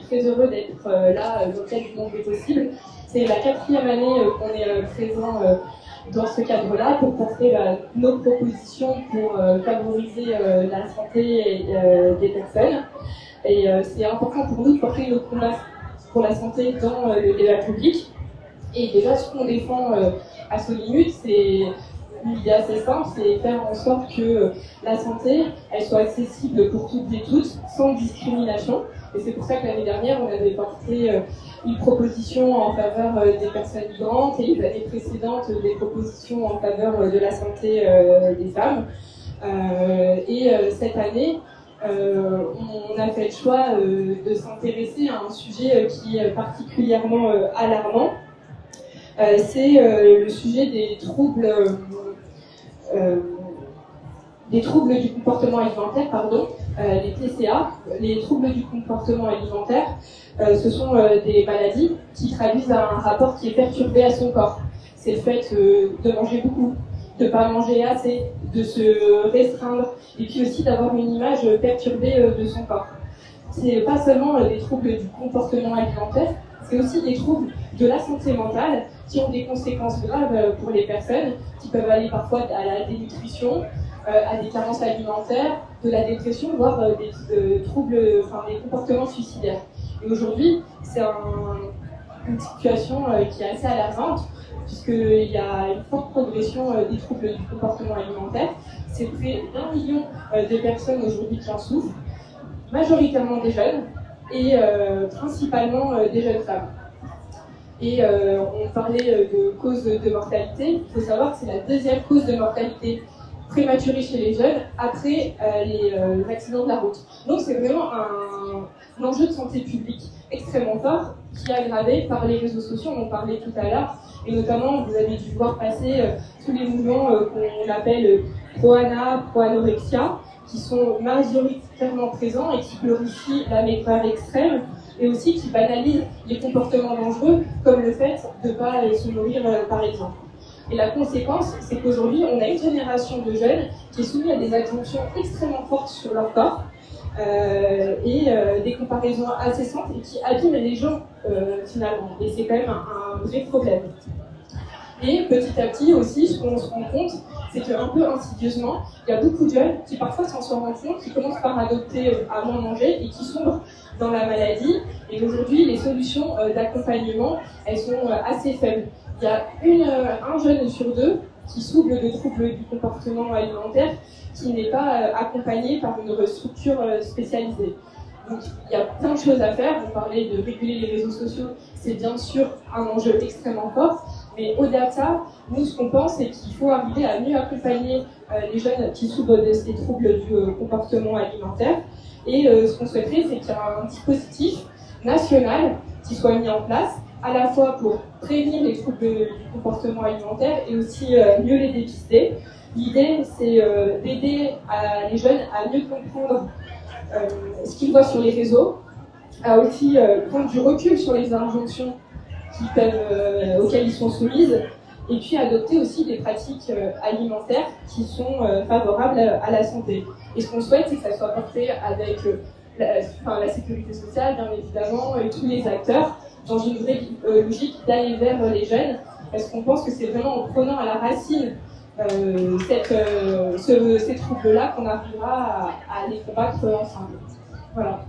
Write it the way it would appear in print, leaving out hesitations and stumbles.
très heureux d'être là dans le cadre du Monde des possibles. C'est la 4e année qu'on est présent dans ce cadre-là pour porter nos propositions pour favoriser la santé des personnes. Et c'est important pour nous de porter nos combats pour la santé dans le débat public. Et déjà, ce qu'on défend à Sollimut, c'est une idée assez simple, c'est faire en sorte que la santé, elle soit accessible pour toutes et tous, sans discrimination. Et c'est pour ça que l'année dernière, on avait porté une proposition en faveur des personnes migrantes et l'année précédente, des propositions en faveur de la santé des femmes. Cette année, on a fait le choix de s'intéresser à un sujet qui est particulièrement alarmant. C'est le sujet des troubles du comportement alimentaire, les TCA. Les troubles du comportement alimentaire, ce sont des maladies qui traduisent un rapport qui est perturbé à son corps. C'est le fait de manger beaucoup, de ne pas manger assez, de se restreindre, et puis aussi d'avoir une image perturbée de son corps. C'est pas seulement des troubles du comportement alimentaire, c'est aussi des troubles de la santé mentale qui ont des conséquences graves pour les personnes, qui peuvent aller parfois à la dénutrition, à des carences alimentaires, de la dépression, voire des troubles, des comportements suicidaires. Et aujourd'hui, c'est une situation qui est assez alarmante, puisqu'il y a une forte progression des troubles du comportement alimentaire. C'est près d'1 million de personnes aujourd'hui qui en souffrent, majoritairement des jeunes et principalement des jeunes femmes. Et on parlait de cause de mortalité. Il faut savoir que c'est la 2e cause de mortalité prématurée chez les jeunes après les accidents de la route. Donc c'est vraiment un enjeu de santé publique extrêmement fort qui est aggravé par les réseaux sociaux, on en parlait tout à l'heure, et notamment vous avez dû voir passer tous les mouvements qu'on appelle pro-ana, pro-anorexia, qui sont majoritairement présents et qui glorifient la maigreur extrême et aussi qui banalisent les comportements dangereux comme le fait de ne pas se nourrir par exemple. Et la conséquence, c'est qu'aujourd'hui, on a une génération de jeunes qui est soumise à des attentions extrêmement fortes sur leur corps et des comparaisons incessantes et qui abîment les gens finalement. Et c'est quand même un vrai problème. Et petit à petit aussi, ce qu'on se rend compte, c'est qu'un peu insidieusement, il y a beaucoup de jeunes qui parfois s'en rendent compte, qui commencent par adopter à moins manger et qui sombrent dans la maladie. Et aujourd'hui, les solutions d'accompagnement, elles sont assez faibles. Il y a un jeune sur 2 qui souffre de troubles du comportement alimentaire qui n'est pas accompagné par une structure spécialisée. Donc il y a plein de choses à faire. Vous parlez de réguler les réseaux sociaux, c'est bien sûr un enjeu extrêmement fort. Mais au-delà de ça, nous, ce qu'on pense, c'est qu'il faut arriver à mieux accompagner les jeunes qui souffrent de ces troubles du comportement alimentaire. Et ce qu'on souhaiterait, c'est qu'il y ait un dispositif national qui soit mis en place, à la fois pour prévenir les troubles du comportement alimentaire et aussi mieux les dépister. L'idée, c'est d'aider les jeunes à mieux comprendre ce qu'ils voient sur les réseaux, à aussi prendre du recul sur les injonctions auxquelles ils sont soumises, et puis adopter aussi des pratiques alimentaires qui sont favorables à la santé. Et ce qu'on souhaite, c'est que ça soit porté avec la sécurité sociale, bien évidemment, et tous les acteurs, dans une vraie logique d'aller vers les jeunes, parce qu'on pense que c'est vraiment en prenant à la racine ces troubles-là qu'on arrivera à les combattre ensemble. Voilà.